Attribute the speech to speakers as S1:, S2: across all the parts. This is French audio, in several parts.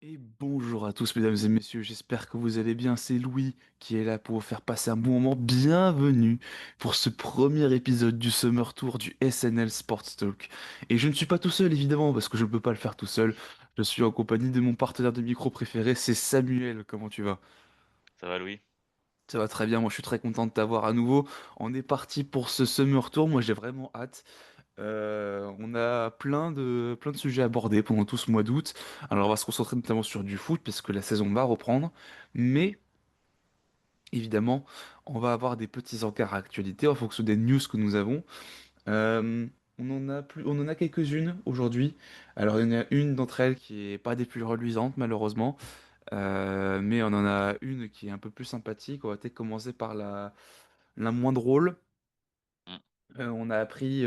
S1: Et bonjour à tous, mesdames et messieurs, j'espère que vous allez bien. C'est Louis qui est là pour vous faire passer un bon moment. Bienvenue pour ce premier épisode du Summer Tour du SNL Sports Talk. Et je ne suis pas tout seul, évidemment, parce que je ne peux pas le faire tout seul. Je suis en compagnie de mon partenaire de micro préféré, c'est Samuel. Comment tu vas?
S2: Ça va, Louis?
S1: Ça va très bien, moi je suis très content de t'avoir à nouveau. On est parti pour ce Summer Tour, moi j'ai vraiment hâte. On a plein de sujets abordés pendant tout ce mois d'août. Alors, on va se concentrer notamment sur du foot parce que la saison va reprendre. Mais évidemment, on va avoir des petits encarts à actualité en fonction des news que nous avons. Euh, on en a quelques-unes aujourd'hui. Alors, il y en a une d'entre elles qui est pas des plus reluisantes malheureusement. Mais on en a une qui est un peu plus sympathique. On va peut-être commencer par la moins drôle.
S2: Mm.
S1: On a appris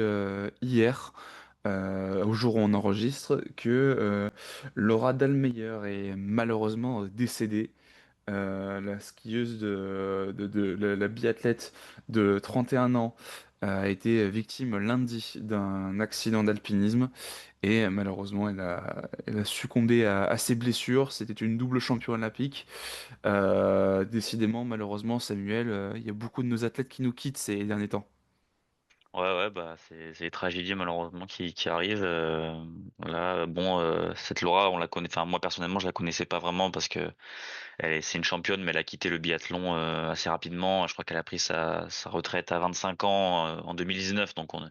S1: hier, au jour où on enregistre, que Laura Dahlmeier est malheureusement décédée. La skieuse la biathlète de 31 ans a été victime lundi d'un accident d'alpinisme et malheureusement elle a succombé à ses blessures. C'était une double championne olympique. Décidément, malheureusement, Samuel, il y a beaucoup de nos athlètes qui nous quittent ces derniers temps.
S2: Ouais, ouais, bah c'est les tragédies malheureusement qui arrivent. Là, bon, cette Laura, on la connaît. Enfin, moi personnellement, je la connaissais pas vraiment parce que c'est une championne, mais elle a quitté le biathlon assez rapidement. Je crois qu'elle a pris sa retraite à 25 ans en 2019, donc on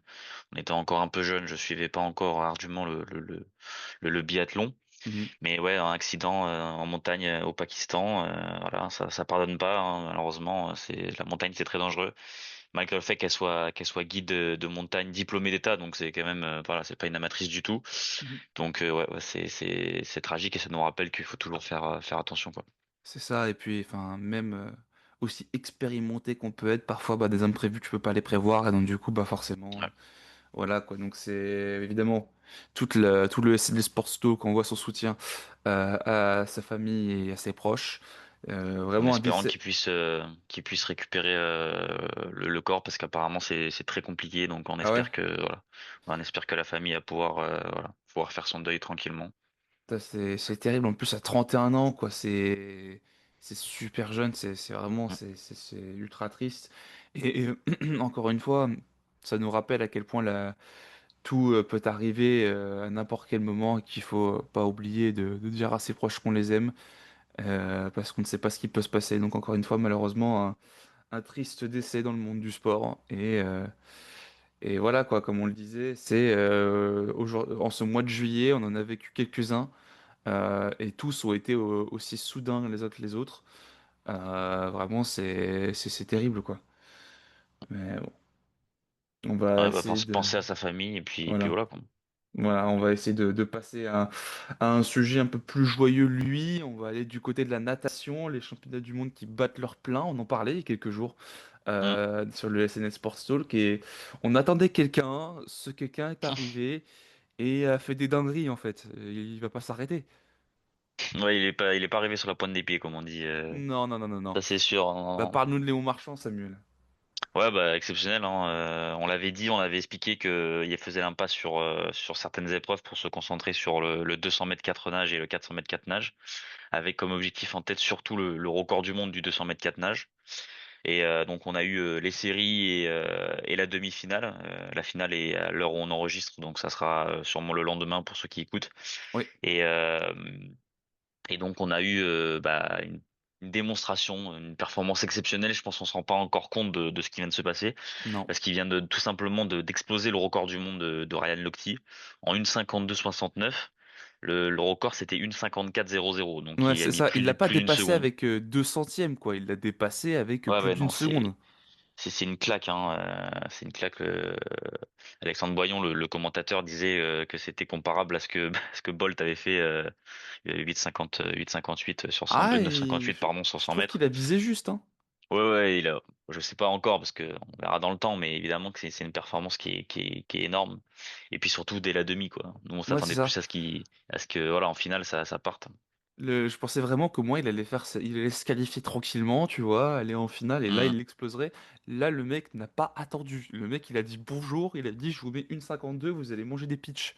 S2: était encore un peu jeune. Je suivais pas encore ardument le biathlon.
S1: Mhm.
S2: Mais ouais, un accident en montagne au Pakistan, voilà, ça pardonne pas, hein, malheureusement. C'est la montagne, c'est très dangereux. Malgré le fait qu'elle soit guide de montagne diplômée d'État, donc c'est quand même voilà, c'est pas une amatrice du tout.
S1: Mhm.
S2: Donc ouais, c'est tragique et ça nous rappelle qu'il faut toujours faire attention, quoi.
S1: C'est ça, et puis enfin même aussi expérimenté qu'on peut être, parfois bah, des imprévus tu peux pas les prévoir, et donc du coup bah forcément
S2: Ouais.
S1: voilà quoi, donc c'est évidemment tout le SNL Sports Talk qu'on voit son soutien à sa famille et à ses proches.
S2: En
S1: Vraiment un
S2: espérant
S1: décès.
S2: qu'il puisse récupérer le corps parce qu'apparemment c'est très compliqué, donc on
S1: Ah ouais?
S2: espère que voilà, on espère que la famille va pouvoir voilà, pouvoir faire son deuil tranquillement.
S1: Ça, c'est terrible, en plus à 31 ans quoi, c'est super jeune, c'est vraiment
S2: Mm.
S1: c'est ultra triste. Encore une fois, ça nous rappelle à quel point tout peut arriver à n'importe quel moment et qu'il faut pas oublier de dire à ses proches qu'on les aime parce qu'on ne sait pas ce qui peut se passer. Donc encore une fois, malheureusement, un triste décès dans le monde du sport. Et voilà quoi, comme on le disait, c'est en ce mois de juillet, on en a vécu quelques-uns et tous ont été aussi soudains les uns que les autres. Vraiment, c'est terrible quoi. Mais bon, on va
S2: Ouais, bah
S1: essayer de
S2: penser à sa famille et puis
S1: voilà.
S2: voilà, quoi.
S1: Voilà, on va essayer de passer à un sujet un peu plus joyeux, lui. On va aller du côté de la natation, les championnats du monde qui battent leur plein. On en parlait il y a quelques jours
S2: Mm.
S1: sur le SNS Sports Talk. Et on attendait quelqu'un, ce quelqu'un est arrivé et a fait des dingueries en fait. Il va pas s'arrêter.
S2: Ouais, il est pas arrivé sur la pointe des pieds, comme on dit.
S1: Non, non, non, non, non.
S2: Ça c'est sûr,
S1: Bah,
S2: hein.
S1: parle-nous de Léon Marchand, Samuel.
S2: Ouais, bah exceptionnel, hein. On l'avait dit, on avait expliqué que il faisait l'impasse sur certaines épreuves pour se concentrer sur le 200 mètres 4 nage et le 400 mètres 4 nage, avec comme objectif en tête surtout le record du monde du 200 mètres 4 nage. Et donc on a eu les séries et la demi-finale. La finale est à l'heure où on enregistre, donc ça sera sûrement le lendemain pour ceux qui écoutent.
S1: Oui,
S2: Et donc on a eu une démonstration, une performance exceptionnelle. Je pense qu'on se rend pas encore compte de ce qui vient de se passer,
S1: non.
S2: parce qu'il vient de tout simplement d'exploser le record du monde de Ryan Lochte en 1,52,69. Le record c'était 1,54,00, donc
S1: Ouais,
S2: il a
S1: c'est
S2: mis
S1: ça. Il l'a pas
S2: plus d'une
S1: dépassé
S2: seconde.
S1: avec 2 centièmes, quoi. Il l'a dépassé avec
S2: Ouais,
S1: plus
S2: ouais,
S1: d'une
S2: non,
S1: seconde.
S2: c'est une claque, hein. C'est une claque. Alexandre Boyon, le commentateur, disait que c'était comparable à ce que Bolt avait fait 8,50, 8,58 sur 100,
S1: Ah, et
S2: 9,58 pardon sur
S1: je
S2: 100
S1: trouve qu'il
S2: mètres.
S1: a visé juste, hein.
S2: Ouais, ouais, je sais pas encore parce que on verra dans le temps, mais évidemment que c'est une performance qui est énorme. Et puis surtout dès la demi, quoi. Nous, on
S1: Ouais, c'est
S2: s'attendait plus
S1: ça.
S2: à ce que, voilà, en finale, ça parte.
S1: Je pensais vraiment qu'au moins il allait se qualifier tranquillement, tu vois, aller en finale, et là
S2: Hum.
S1: il exploserait. Là, le mec n'a pas attendu. Le mec, il a dit bonjour, il a dit je vous mets une 52, vous allez manger des pitchs.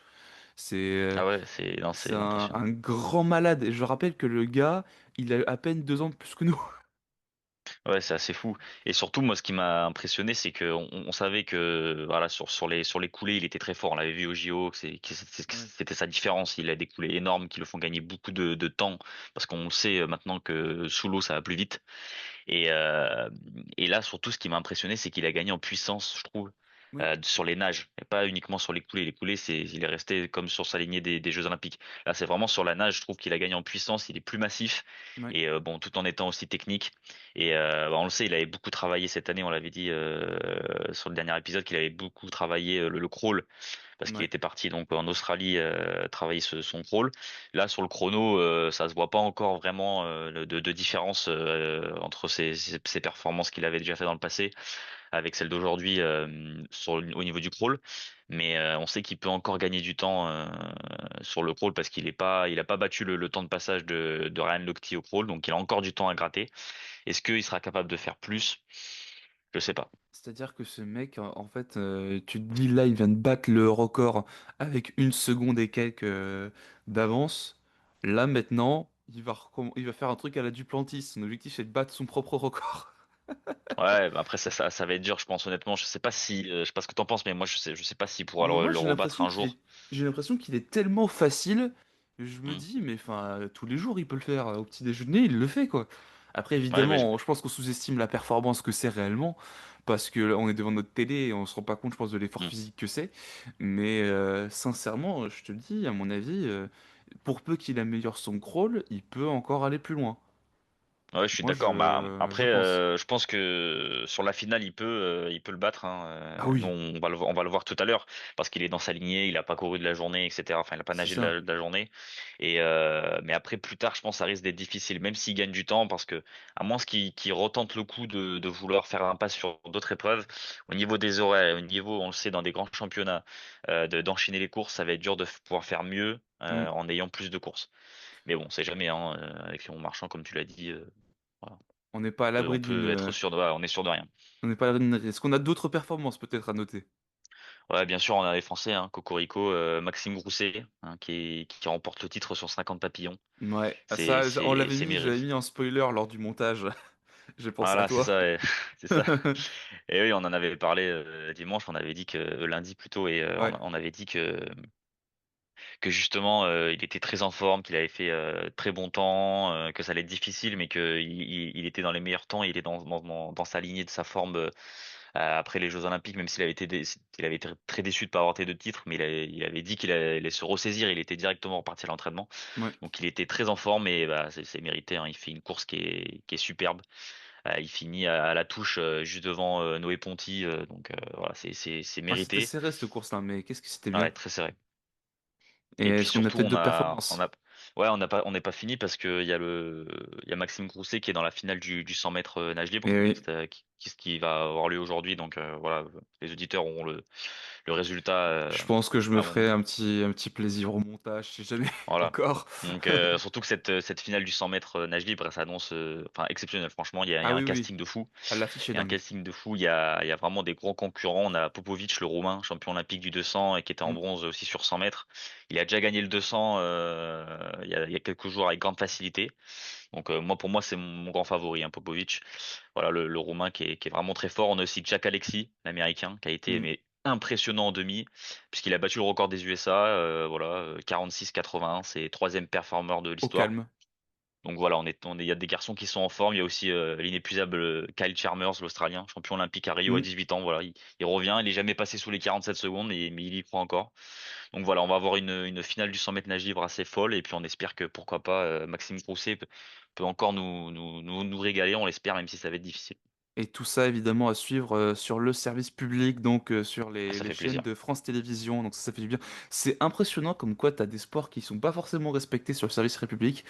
S1: C'est
S2: Ah ouais, c'est non,
S1: c'est
S2: c'est impressionnant.
S1: un grand malade. Et je rappelle que le gars, il a à peine 2 ans de plus que nous.
S2: Ouais, c'est assez fou. Et surtout, moi, ce qui m'a impressionné, c'est que on savait que voilà sur les coulées, il était très fort. On l'avait vu au JO, que
S1: Ouais,
S2: c'était sa différence. Il a des coulées énormes qui le font gagner beaucoup de temps parce qu'on le sait maintenant que sous l'eau, ça va plus vite. Et, euh, et là, surtout, ce qui m'a impressionné, c'est qu'il a gagné en puissance, je trouve,
S1: oui,
S2: sur les nages, et pas uniquement sur les coulées. Les coulées, il est resté comme sur sa lignée des Jeux Olympiques. Là, c'est vraiment sur la nage, je trouve qu'il a gagné en puissance, il est plus massif,
S1: ouais,
S2: et bon, tout en étant aussi technique. Et bah, on le sait, il avait beaucoup travaillé cette année, on l'avait dit sur le dernier épisode, qu'il avait beaucoup travaillé le crawl parce qu'il
S1: ouais,
S2: était parti donc en Australie travailler son crawl. Là sur le chrono, ça se voit pas encore vraiment de différence entre ses performances qu'il avait déjà fait dans le passé avec celles d'aujourd'hui au niveau du crawl. Mais on sait qu'il peut encore gagner du temps sur le crawl parce il a pas battu le temps de passage de Ryan Lochte au crawl, donc il a encore du temps à gratter. Est-ce qu'il sera capable de faire plus? Je sais pas.
S1: c'est-à-dire que ce mec, en fait, tu te dis là, il vient de battre le record avec 1 seconde et quelques d'avance. Là, maintenant, il va faire un truc à la Duplantis. Son objectif, c'est de battre son propre record.
S2: Ouais, bah après ça va être dur, je pense honnêtement. Je sais pas si, je sais pas ce que t'en penses, mais moi je sais pas s'il pourra
S1: Moi,
S2: le rebattre un jour.
S1: j'ai l'impression qu'il est tellement facile. Je me
S2: Hmm.
S1: dis, mais enfin, tous les jours, il peut le faire. Au petit déjeuner, il le fait, quoi. Après,
S2: Ouais, bah,
S1: évidemment, je pense qu'on sous-estime la performance que c'est réellement, parce que là, on est devant notre télé et on se rend pas compte, je pense, de l'effort
S2: hmm.
S1: physique que c'est. Mais sincèrement, je te le dis, à mon avis, pour peu qu'il améliore son crawl, il peut encore aller plus loin.
S2: Ouais, je suis
S1: Moi,
S2: d'accord. Bah
S1: je
S2: après,
S1: pense.
S2: je pense que sur la finale, il peut le battre. Hein.
S1: Ah
S2: Nous,
S1: oui,
S2: on va le voir tout à l'heure parce qu'il est dans sa lignée, il a pas couru de la journée, etc. Enfin, il a pas
S1: c'est
S2: nagé
S1: ça.
S2: de la journée. Et mais après, plus tard, je pense, que ça risque d'être difficile, même s'il gagne du temps, parce que à moins qu'il retente le coup de vouloir faire un pas sur d'autres épreuves, au niveau des horaires, au niveau, on le sait, dans des grands championnats, d'enchaîner les courses, ça va être dur de pouvoir faire mieux
S1: Mm.
S2: en ayant plus de courses. Mais bon, c'est jamais hein, avec Léon Marchand, comme tu l'as dit. Voilà.
S1: On n'est pas à l'abri
S2: On peut être
S1: d'une.
S2: sûr de, voilà, on est sûr de rien.
S1: On n'est pas à l'abri d'une. Est-ce qu'on a d'autres performances peut-être à noter?
S2: Ouais, bien sûr, on a les Français, hein, Cocorico, Maxime Grousset, hein, qui remporte le titre sur 50 papillons.
S1: Ouais, ah, ça, on l'avait
S2: C'est
S1: mis, j'avais
S2: mérité.
S1: mis en spoiler lors du montage. J'ai pensé à
S2: Voilà, c'est
S1: toi.
S2: ça, c'est ça. Et oui, on en avait parlé dimanche, on avait dit que lundi plutôt, et
S1: Ouais,
S2: on avait dit que justement il était très en forme, qu'il avait fait très bon temps, que ça allait être difficile, mais il était dans les meilleurs temps, il était dans sa lignée de sa forme après les Jeux Olympiques, même s'il avait il avait été très déçu de pas avoir été de titre, mais il avait dit qu'il allait se ressaisir, il était directement reparti à l'entraînement,
S1: ouais.
S2: donc il était très en forme et bah, c'est mérité, hein. Il fait une course qui est superbe. Il finit à la touche juste devant Noé Ponty, donc voilà, c'est
S1: Ah, c'était
S2: mérité.
S1: serré cette course-là, mais qu'est-ce que c'était bien.
S2: Ouais, très serré.
S1: Et
S2: Et puis
S1: est-ce qu'on a
S2: surtout,
S1: peut-être d'autres
S2: on
S1: performances?
S2: a, ouais, on n'est pas fini parce que il y a Maxime Grousset qui est dans la finale du 100 mètres nage libre,
S1: Et oui,
S2: qui va avoir lieu aujourd'hui. Donc voilà, les auditeurs auront le résultat
S1: je pense que je me
S2: avant.
S1: ferai un petit plaisir au montage, si jamais
S2: Voilà.
S1: encore.
S2: Donc surtout que cette finale du 100 mètres nage libre, elle s'annonce enfin exceptionnelle. Franchement, il y
S1: Ah
S2: a
S1: oui,
S2: un
S1: oui, oui.
S2: casting de fou.
S1: Ah, l'affiche est
S2: Il y a un
S1: dingue.
S2: casting de fou. Il y a vraiment des gros concurrents. On a Popovic, le Roumain, champion olympique du 200 et qui était en
S1: Mm.
S2: bronze aussi sur 100 mètres. Il a déjà gagné le 200 il y a quelques jours avec grande facilité. Donc moi, pour moi, c'est mon grand favori, hein, Popovic. Voilà, le Roumain qui est vraiment très fort. On a aussi Jack Alexis, l'Américain, qui a été
S1: Mm.
S2: mais impressionnant en demi, puisqu'il a battu le record des USA. Voilà, 46-81, c'est troisième performeur de
S1: Au
S2: l'histoire.
S1: calme.
S2: Donc voilà, il y a des garçons qui sont en forme. Il y a aussi l'inépuisable Kyle Chalmers, l'Australien, champion olympique à Rio à
S1: Mm.
S2: 18 ans. Voilà, il revient. Il est jamais passé sous les 47 secondes, mais il y croit encore. Donc voilà, on va avoir une finale du 100 mètres nage libre assez folle. Et puis on espère que pourquoi pas Maxime Grousset peut encore nous régaler. On l'espère, même si ça va être difficile.
S1: Et tout ça, évidemment, à suivre sur le service public, donc sur
S2: Ah, ça
S1: les
S2: fait
S1: chaînes
S2: plaisir.
S1: de France Télévisions. Donc ça fait du bien. C'est impressionnant comme quoi tu as des sports qui sont pas forcément respectés sur le service public.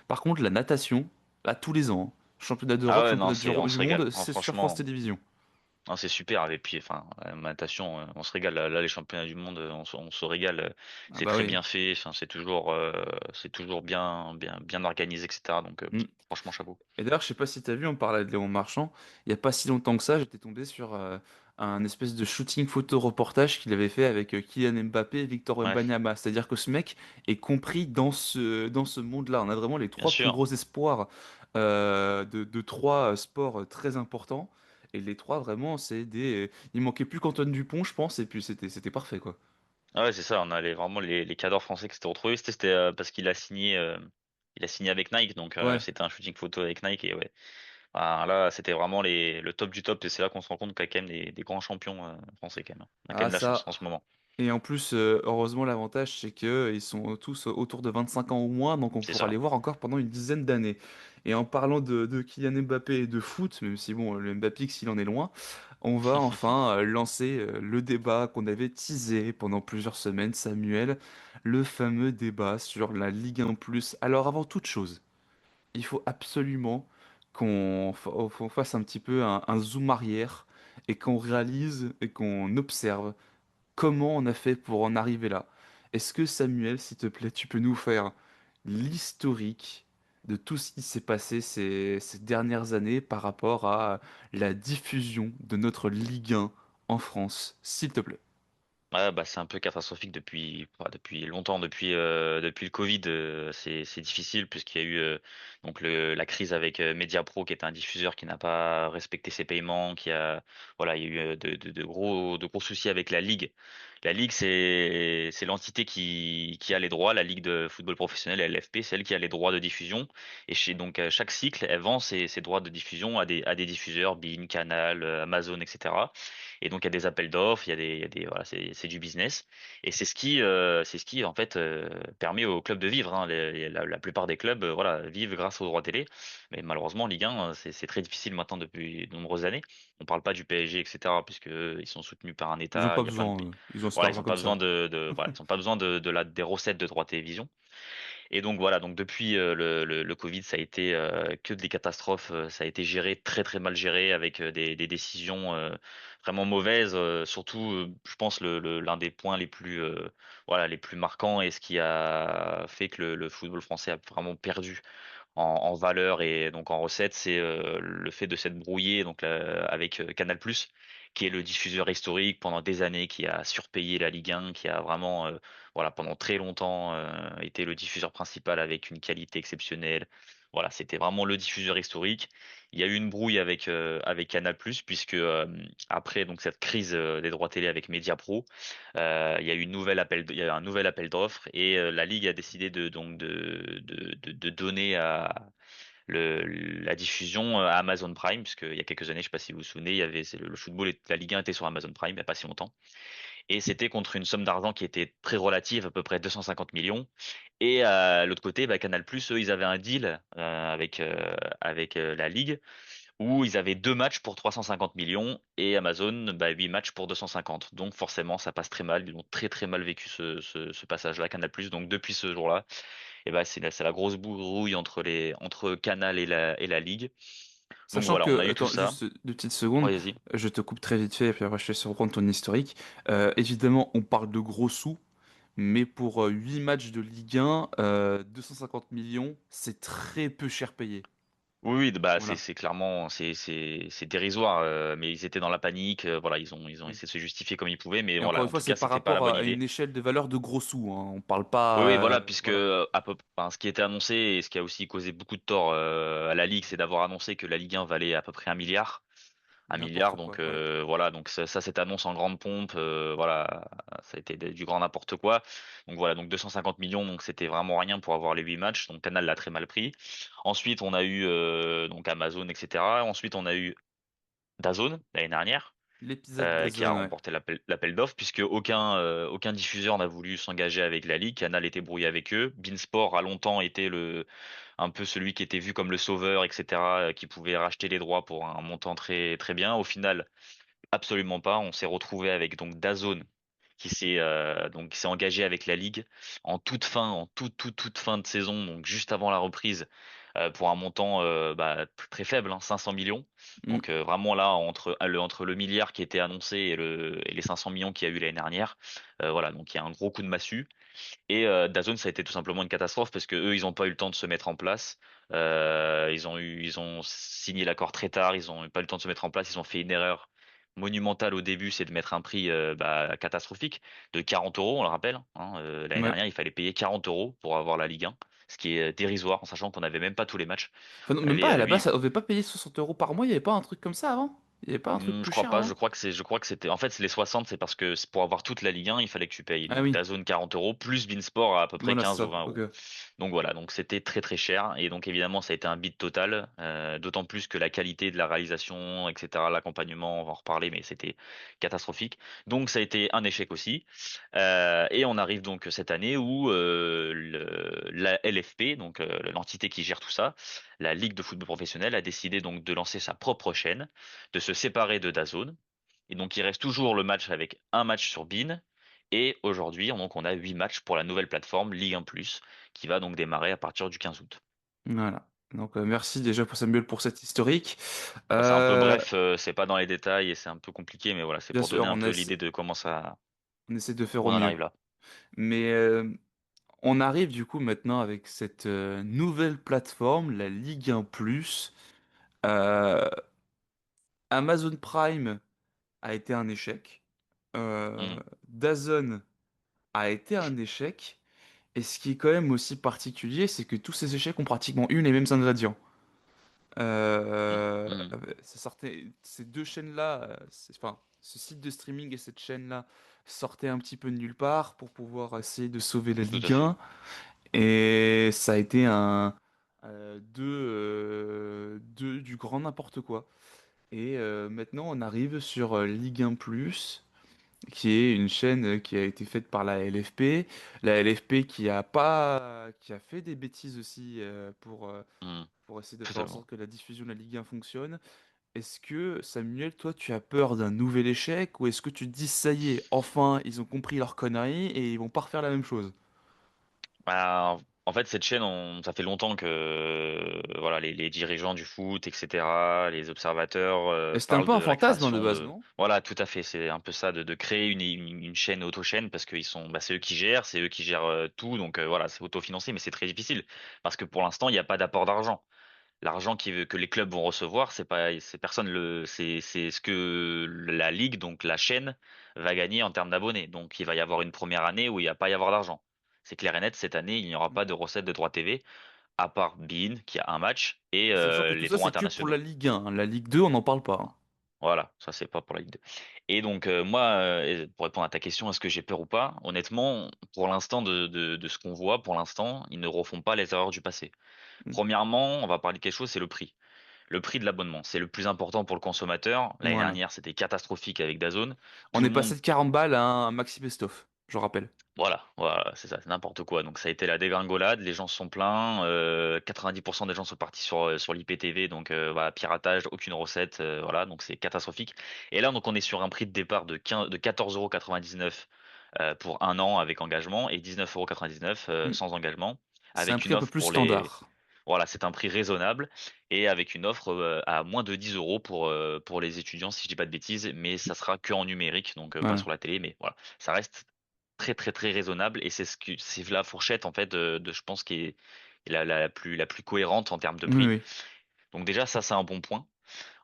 S1: Par contre, la natation, à tous les ans, hein. Championnat
S2: Ah
S1: d'Europe,
S2: ouais, non,
S1: championnat
S2: on
S1: du
S2: se régale.
S1: monde,
S2: Hein,
S1: c'est sur France
S2: franchement.
S1: Télévisions.
S2: Non, c'est super. Et puis, enfin, la natation, on se régale. Là, les championnats du monde, on se régale.
S1: Ah
S2: C'est
S1: bah
S2: très
S1: oui.
S2: bien fait. Enfin, c'est toujours bien organisé, etc. Donc,
S1: Mm.
S2: franchement, chapeau.
S1: Et d'ailleurs, je sais pas si t'as vu, on parlait de Léon Marchand. Il y a pas si longtemps que ça, j'étais tombé sur un espèce de shooting photo reportage qu'il avait fait avec Kylian Mbappé et Victor
S2: Ouais,
S1: Wembanyama. C'est-à-dire que ce mec est compris dans ce monde-là. On a vraiment les
S2: bien
S1: trois plus
S2: sûr.
S1: gros espoirs de trois sports très importants. Et les trois, vraiment, c'est des. Il manquait plus qu'Antoine Dupont, je pense, et puis c'était parfait, quoi.
S2: Ah ouais, c'est ça. On a vraiment les cadors français qui s'étaient retrouvés. C'était parce il a signé avec Nike. Donc,
S1: Ouais.
S2: c'était un shooting photo avec Nike. Et ouais. Ah, là, c'était vraiment le top du top. Et c'est là qu'on se rend compte qu'il y a quand même des grands champions français, quand même. On a quand
S1: Ah,
S2: même de la chance
S1: ça.
S2: en ce moment.
S1: Et en plus, heureusement, l'avantage, c'est que ils sont tous autour de 25 ans ou moins, donc on
S2: C'est
S1: pourra
S2: ça.
S1: les voir encore pendant une dizaine d'années. Et en parlant de Kylian Mbappé et de foot, même si bon, le Mbappé, s'il en est loin, on va enfin lancer le débat qu'on avait teasé pendant plusieurs semaines, Samuel, le fameux débat sur la Ligue 1+. Alors avant toute chose, il faut absolument qu'on fasse un petit peu un zoom arrière et qu'on réalise et qu'on observe comment on a fait pour en arriver là. Est-ce que Samuel, s'il te plaît, tu peux nous faire l'historique de tout ce qui s'est passé ces dernières années par rapport à la diffusion de notre Ligue 1 en France, s'il te plaît?
S2: Ouais, bah c'est un peu catastrophique depuis longtemps, depuis le Covid, c'est difficile puisqu'il y a eu donc la crise avec Mediapro qui est un diffuseur qui n'a pas respecté ses paiements, qui a voilà, il y a eu de gros soucis avec la Ligue. La Ligue c'est l'entité qui a les droits, la Ligue de football professionnel, la LFP, c'est elle qui a les droits de diffusion et chez donc chaque cycle, elle vend ses droits de diffusion à des diffuseurs, beIN, Canal, Amazon, etc. Et donc il y a des appels d'offres, il y a des voilà, c'est du business et c'est ce qui en fait permet aux clubs de vivre. Hein. La plupart des clubs voilà vivent grâce aux droits télé, mais malheureusement Ligue 1 c'est très difficile maintenant depuis de nombreuses années. On parle pas du PSG etc. puisque ils sont soutenus par un
S1: Ils ont
S2: État.
S1: pas
S2: Il y a plein de
S1: besoin, ils ont assez
S2: voilà ils
S1: d'argent
S2: ont pas
S1: comme
S2: besoin
S1: ça.
S2: voilà ils ont pas besoin des recettes de droits télévision. Et donc voilà, donc depuis le Covid, ça a été que des catastrophes, ça a été géré très très mal géré avec des décisions vraiment mauvaises. Surtout, je pense l'un des points les plus voilà les plus marquants et ce qui a fait que le football français a vraiment perdu en valeur et donc en recettes, c'est le fait de s'être brouillé donc avec Canal+, qui est le diffuseur historique pendant des années, qui a surpayé la Ligue 1, qui a vraiment voilà pendant très longtemps été le diffuseur principal avec une qualité exceptionnelle. Voilà, c'était vraiment le diffuseur historique. Il y a eu une brouille avec Canal+, puisque après donc cette crise des droits télé avec Mediapro, il y a eu il y a eu un nouvel appel d'offres et la Ligue a décidé de donner la diffusion à Amazon Prime, puisque il y a quelques années, je sais pas si vous vous souvenez, il y avait le football, la Ligue 1 était sur Amazon Prime il y a pas si longtemps, et c'était contre une somme d'argent qui était très relative, à peu près 250 millions. Et à l'autre côté, bah, Canal+, eux, ils avaient un deal avec la Ligue où ils avaient deux matchs pour 350 millions et Amazon, bah, 8 matchs pour 250. Donc forcément, ça passe très mal. Ils ont très très mal vécu ce passage-là, Canal+. Donc depuis ce jour-là, et bah, c'est la grosse brouille entre Canal et la Ligue. Donc
S1: Sachant
S2: voilà, on a
S1: que,
S2: eu tout
S1: attends,
S2: ça.
S1: juste 2 petites secondes,
S2: Ouais, vas-y.
S1: je te coupe très vite fait, et puis après je te laisse reprendre ton historique. Évidemment, on parle de gros sous, mais pour 8 matchs de Ligue 1, 250 millions, c'est très peu cher payé.
S2: Oui, oui, bah
S1: Voilà.
S2: c'est clairement c'est dérisoire, mais ils étaient dans la panique, voilà, ils ont
S1: Mm.
S2: essayé de se justifier comme ils pouvaient, mais
S1: Et encore
S2: voilà,
S1: une
S2: en
S1: fois,
S2: tout
S1: c'est
S2: cas,
S1: par
S2: c'était pas la
S1: rapport
S2: bonne
S1: à une
S2: idée.
S1: échelle de valeur de gros sous, hein. On parle
S2: Oui,
S1: pas.
S2: oui, voilà, puisque
S1: Voilà.
S2: enfin, ce qui était annoncé et ce qui a aussi causé beaucoup de tort à la Ligue, c'est d'avoir annoncé que la Ligue 1 valait à peu près 1 milliard. Un milliard,
S1: N'importe
S2: donc
S1: quoi, ouais.
S2: voilà, donc cette annonce en grande pompe, voilà, ça a été du grand n'importe quoi. Donc voilà, donc 250 millions, donc c'était vraiment rien pour avoir les 8 matchs. Donc Canal l'a très mal pris. Ensuite, on a eu donc Amazon, etc. Ensuite, on a eu DAZN l'année dernière,
S1: L'épisode
S2: qui a
S1: d'Azone, ouais.
S2: remporté l'appel d'offres, puisque aucun diffuseur n'a voulu s'engager avec la Ligue. Canal était brouillé avec eux. Beansport a longtemps été un peu celui qui était vu comme le sauveur, etc., qui pouvait racheter les droits pour un montant très très bien. Au final, absolument pas. On s'est retrouvé avec donc DAZN qui s'est engagé avec la Ligue en toute fin de saison, donc juste avant la reprise, pour un montant très faible, hein, 500 millions.
S1: Mm.
S2: Donc vraiment là, entre le milliard qui était annoncé et les 500 millions qu'il y a eu l'année dernière, voilà, donc il y a un gros coup de massue. Et DAZN, ça a été tout simplement une catastrophe parce que eux, ils n'ont pas eu le temps de se mettre en place. Ils ont signé l'accord très tard, ils n'ont pas eu le temps de se mettre en place. Ils ont fait une erreur monumentale au début, c'est de mettre un prix catastrophique de 40 euros, on le rappelle. Hein. L'année
S1: Ouais.
S2: dernière, il fallait payer 40 euros pour avoir la Ligue 1, ce qui est dérisoire en sachant qu'on n'avait même pas tous les matchs.
S1: Enfin, non,
S2: On
S1: même pas, à
S2: avait
S1: la base,
S2: 8.
S1: on devait pas payer 60 euros par mois, il y avait pas un truc comme ça avant? Il y avait pas un truc
S2: Je
S1: plus
S2: crois
S1: cher
S2: pas,
S1: avant?
S2: je crois que c'était, en fait, c'est les 60, c'est parce que pour avoir toute la Ligue 1, il fallait que tu payes.
S1: Ah
S2: Donc,
S1: oui,
S2: DAZN 40 euros, plus Beansport à peu près
S1: voilà, c'est
S2: 15 ou
S1: ça.
S2: 20
S1: Ok.
S2: euros. Donc voilà, donc c'était très très cher. Et donc évidemment, ça a été un bid total, d'autant plus que la qualité de la réalisation, etc., l'accompagnement, on va en reparler, mais c'était catastrophique. Donc ça a été un échec aussi. Et on arrive donc cette année où la LFP, donc l'entité qui gère tout ça, la Ligue de football professionnel, a décidé donc de lancer sa propre chaîne, de se séparer de DAZN. Et donc il reste toujours le match avec un match sur beIN. Et aujourd'hui, donc on a 8 matchs pour la nouvelle plateforme Ligue 1+, qui va donc démarrer à partir du 15 août.
S1: Voilà. Donc, merci déjà pour Samuel pour cet historique.
S2: Bah, c'est un peu
S1: Euh,
S2: bref, c'est pas dans les détails et c'est un peu compliqué, mais voilà, c'est
S1: Bien
S2: pour donner
S1: sûr,
S2: un peu l'idée de
S1: on essaie de faire
S2: on
S1: au
S2: en
S1: mieux.
S2: arrive là.
S1: Mais on arrive du coup maintenant avec cette nouvelle plateforme, la Ligue 1 Plus. Euh, Amazon Prime a été un échec. Euh,
S2: Mhm.
S1: DAZN a été un échec. Et ce qui est quand même aussi particulier, c'est que tous ces échecs ont pratiquement eu les mêmes ingrédients.
S2: Mhm.
S1: Ça sortait, ces deux chaînes-là, enfin, ce site de streaming et cette chaîne-là sortaient un petit peu de nulle part pour pouvoir essayer de sauver la
S2: Tout à
S1: Ligue
S2: fait.
S1: 1. Et ça a été du grand n'importe quoi. Et maintenant, on arrive sur Ligue 1 Plus, qui est une chaîne qui a été faite par la LFP. La LFP qui a fait des bêtises aussi
S2: Mhm.
S1: pour essayer de faire en
S2: Totalement.
S1: sorte que la diffusion de la Ligue 1 fonctionne. Est-ce que, Samuel, toi, tu as peur d'un nouvel échec ou est-ce que tu te dis, ça y est, enfin, ils ont compris leur connerie et ils vont pas refaire la même chose?
S2: Bah, en fait, cette chaîne, ça fait longtemps que voilà, les dirigeants du foot, etc., les observateurs
S1: Et c'était un
S2: parlent
S1: peu un
S2: de la
S1: fantasme hein, de
S2: création
S1: base,
S2: de.
S1: non?
S2: Voilà, tout à fait. C'est un peu ça, de créer une chaîne auto-chaîne parce qu'ils sont, bah, c'est eux qui gèrent tout. Donc voilà, c'est autofinancé, mais c'est très difficile parce que pour l'instant, il n'y a pas d'apport d'argent. L'argent que les clubs vont recevoir, c'est personne c'est ce que la ligue, donc la chaîne, va gagner en termes d'abonnés. Donc il va y avoir une première année où il n'y a pas y avoir d'argent. C'est clair et net, cette année, il n'y aura pas de recettes de droits TV, à part beIN, qui a un match, et
S1: Sachant que tout
S2: les
S1: ça,
S2: droits
S1: c'est que pour la
S2: internationaux.
S1: Ligue 1. La Ligue 2, on n'en parle pas. Hein.
S2: Voilà, ça c'est pas pour la Ligue 2. Et donc moi, pour répondre à ta question, est-ce que j'ai peur ou pas? Honnêtement, pour l'instant, de ce qu'on voit, pour l'instant, ils ne refont pas les erreurs du passé. Premièrement, on va parler de quelque chose, c'est le prix. Le prix de l'abonnement, c'est le plus important pour le consommateur. L'année
S1: Voilà.
S2: dernière, c'était catastrophique avec DAZN.
S1: On
S2: Tout
S1: est
S2: le monde,
S1: passé de 40 balles à un maxi best-of, je rappelle.
S2: voilà, c'est ça, c'est n'importe quoi. Donc ça a été la dégringolade, les gens se sont plaints, 90% des gens sont partis sur l'IPTV, donc voilà, piratage, aucune recette, voilà, donc c'est catastrophique. Et là, donc on est sur un prix de départ de 14,99 € pour un an avec engagement et 19,99 €
S1: Mm.
S2: sans engagement,
S1: C'est un
S2: avec
S1: prix
S2: une
S1: un peu
S2: offre
S1: plus
S2: pour les.
S1: standard.
S2: Voilà, c'est un prix raisonnable et avec une offre à moins de 10 euros pour les étudiants, si je dis pas de bêtises, mais ça sera que en numérique, donc pas
S1: Voilà.
S2: sur la télé, mais voilà, ça reste très très très raisonnable et c'est la fourchette en fait je pense qui est la plus cohérente en termes de
S1: Oui,
S2: prix.
S1: oui.
S2: Donc déjà ça c'est un bon point.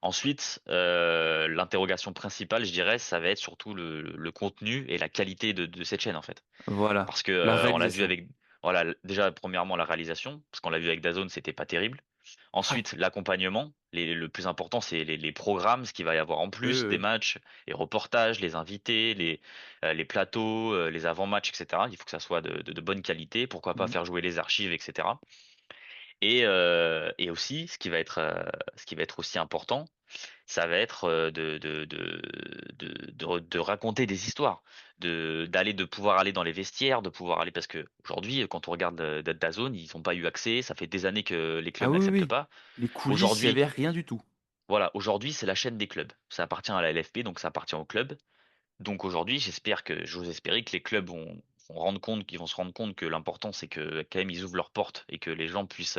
S2: Ensuite, l'interrogation principale, je dirais, ça va être surtout le contenu et la qualité de cette chaîne en fait.
S1: Voilà.
S2: Parce que
S1: La
S2: on l'a vu
S1: réalisation.
S2: avec voilà déjà premièrement la réalisation, parce qu'on l'a vu avec DAZN, c'était pas terrible.
S1: Ouais.
S2: Ensuite, l'accompagnement. Le plus important, c'est les programmes, ce qu'il va y avoir en
S1: Oui, oui,
S2: plus des
S1: oui.
S2: matchs, les reportages, les invités, les plateaux, les avant-matchs, etc. Il faut que ça soit de bonne qualité. Pourquoi pas
S1: Mm.
S2: faire jouer les archives, etc. Et aussi, ce qui va être aussi important, ça va être de raconter des histoires, de pouvoir aller dans les vestiaires, de pouvoir aller parce que aujourd'hui, quand on regarde DAZN, ils n'ont pas eu accès. Ça fait des années que les
S1: Ah
S2: clubs
S1: oui, oui,
S2: n'acceptent
S1: oui.
S2: pas.
S1: Les coulisses, il y
S2: Aujourd'hui,
S1: avait rien du tout.
S2: voilà, aujourd'hui, c'est la chaîne des clubs. Ça appartient à la LFP, donc ça appartient au club. Donc aujourd'hui, j'ose espérer que les clubs vont se rendre compte que l'important c'est que quand même ils ouvrent leurs portes et que les gens puissent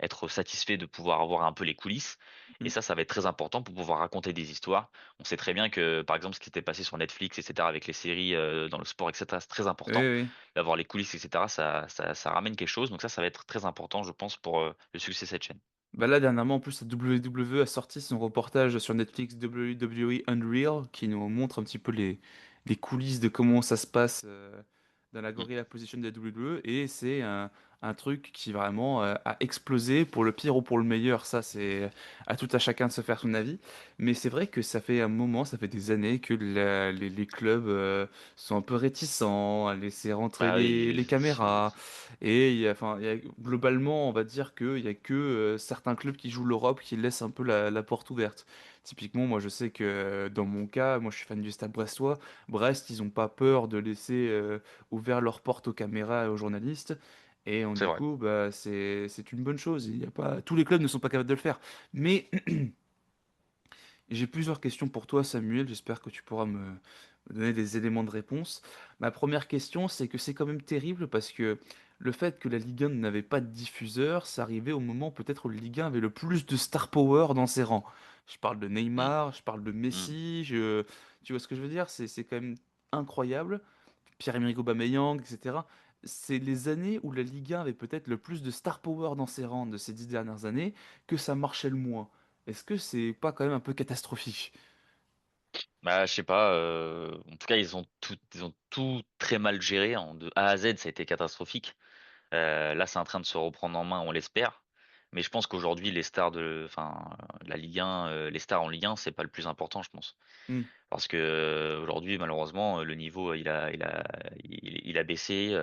S2: être satisfaits de pouvoir avoir un peu les coulisses. Et
S1: Mm.
S2: ça va être très important pour pouvoir raconter des histoires. On sait très bien que, par exemple, ce qui s'était passé sur Netflix, etc., avec les séries dans le sport, etc., c'est très
S1: Oui,
S2: important
S1: oui.
S2: d'avoir les coulisses, etc. Ça ramène quelque chose. Donc ça va être très important, je pense, pour le succès de cette chaîne.
S1: Bah là, dernièrement, en plus, la WWE a sorti son reportage sur Netflix WWE Unreal qui nous montre un petit peu les coulisses de comment ça se passe dans la
S2: Mm.
S1: Gorilla Position de la WWE et c'est un truc qui vraiment a explosé pour le pire ou pour le meilleur. Ça, c'est à tout à chacun de se faire son avis. Mais c'est vrai que ça fait un moment, ça fait des années que les clubs sont un peu réticents à laisser rentrer
S2: Bah
S1: les
S2: oui,
S1: caméras. Et enfin, globalement, on va dire qu'il y a que certains clubs qui jouent l'Europe qui laissent un peu la porte ouverte. Typiquement, moi, je sais que dans mon cas, moi, je suis fan du Stade Brestois. Brest, ils n'ont pas peur de laisser ouvert leurs portes aux caméras et aux journalistes. Et
S2: c'est
S1: du
S2: vrai.
S1: coup, bah, c'est une bonne chose. Il y a pas, tous les clubs ne sont pas capables de le faire. Mais j'ai plusieurs questions pour toi, Samuel. J'espère que tu pourras me donner des éléments de réponse. Ma première question, c'est que c'est quand même terrible parce que le fait que la Ligue 1 n'avait pas de diffuseur, ça arrivait au moment peut-être où la Ligue 1 avait le plus de star power dans ses rangs. Je parle de
S2: Mm.
S1: Neymar, je parle de
S2: Mm.
S1: Messi, tu vois ce que je veux dire? C'est quand même incroyable. Pierre-Emerick Aubameyang, etc. C'est les années où la Ligue 1 avait peut-être le plus de star power dans ses rangs de ces 10 dernières années que ça marchait le moins. Est-ce que c'est pas quand même un peu catastrophique?
S2: Bah, je sais pas. En tout cas, ils ont tout très mal géré. De A à Z, ça a été catastrophique. Là, c'est en train de se reprendre en main, on l'espère. Mais je pense qu'aujourd'hui, enfin, la Ligue 1, les stars en Ligue 1, c'est pas le plus important, je pense.
S1: Hmm.
S2: Parce que aujourd'hui, malheureusement, le niveau, il a baissé.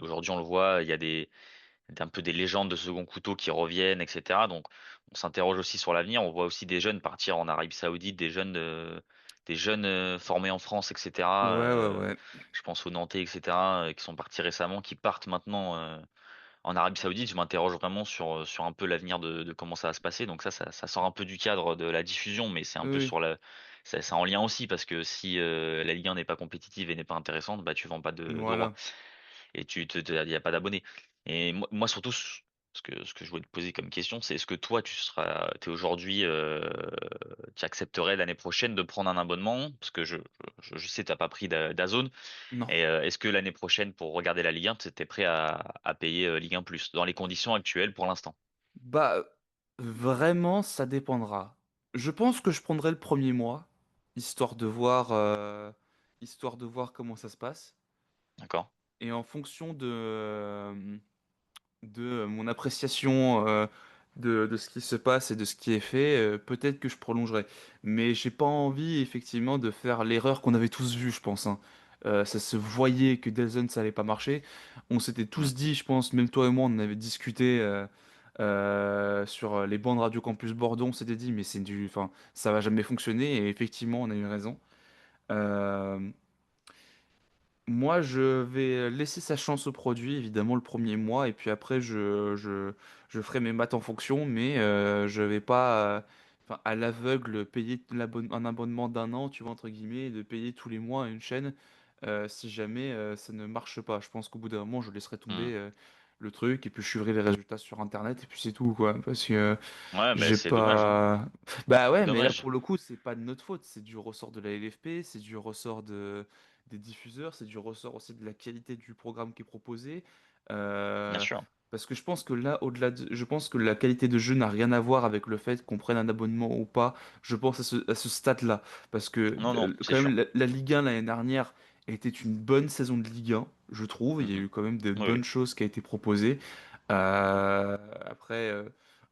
S2: Aujourd'hui, on le voit, il y a un peu des légendes de second couteau qui reviennent, etc. Donc, on s'interroge aussi sur l'avenir. On voit aussi des jeunes partir en Arabie Saoudite, des jeunes formés en France,
S1: Ouais,
S2: etc.
S1: ouais, ouais.
S2: Je pense aux Nantais, etc. Qui sont partis récemment, qui partent maintenant en Arabie Saoudite. Je m'interroge vraiment sur un peu l'avenir de comment ça va se passer. Donc ça sort un peu du cadre de la diffusion, mais c'est un peu
S1: Oui,
S2: sur ça en lien aussi parce que si la Ligue 1 n'est pas compétitive et n'est pas intéressante, bah tu vends pas
S1: oui.
S2: de droits
S1: Voilà.
S2: et il y a pas d'abonnés. Et moi surtout, ce que je voulais te poser comme question, c'est est-ce que toi t'es aujourd'hui, tu accepterais l'année prochaine de prendre un abonnement? Parce que je sais t'as pas pris d'Azone.
S1: Non.
S2: Et est-ce que l'année prochaine, pour regarder la Ligue 1, tu étais prêt à payer Ligue 1 plus dans les conditions actuelles pour l'instant?
S1: Bah, vraiment, ça dépendra. Je pense que je prendrai le premier mois, histoire de voir, histoire de voir comment ça se passe.
S2: D'accord?
S1: Et en fonction de mon appréciation de ce qui se passe et de ce qui est fait, peut-être que je prolongerai. Mais j'ai pas envie, effectivement, de faire l'erreur qu'on avait tous vue, je pense, hein. Ça se voyait que Delzone, ça allait pas marcher. On s'était
S2: Hmm.
S1: tous dit, je pense, même toi et moi, on en avait discuté sur les bancs de Radio Campus Bordeaux, on s'était dit, mais enfin, ça va jamais fonctionner. Et effectivement, on a eu raison. Euh, Moi, je vais laisser sa chance au produit, évidemment, le premier mois, et puis après, je ferai mes maths en fonction, mais je vais pas, enfin, à l'aveugle, payer un abonnement d'un an, tu vois, entre guillemets, et de payer tous les mois une chaîne, si jamais ça ne marche pas. Je pense qu'au bout d'un moment, je laisserai
S2: Hmm.
S1: tomber le truc, et puis je suivrai les résultats sur Internet, et puis c'est tout, quoi, parce que
S2: Ouais, mais
S1: j'ai
S2: c'est dommage, hein.
S1: pas... Bah
S2: C'est
S1: ouais, mais là
S2: dommage.
S1: pour le coup, c'est pas de notre faute, c'est du ressort de la LFP, c'est du ressort des diffuseurs, c'est du ressort aussi de la qualité du programme qui est proposé.
S2: Bien
S1: Euh,
S2: sûr.
S1: Parce que je pense que là, je pense que la qualité de jeu n'a rien à voir avec le fait qu'on prenne un abonnement ou pas. Je pense à ce stade-là. Parce que
S2: Non, non, c'est
S1: quand même,
S2: sûr.
S1: la Ligue 1 l'année dernière était une bonne saison de Ligue 1, je trouve. Il y a
S2: Mhm.
S1: eu quand même de
S2: Oui, oui.
S1: bonnes choses qui ont été proposées. Après,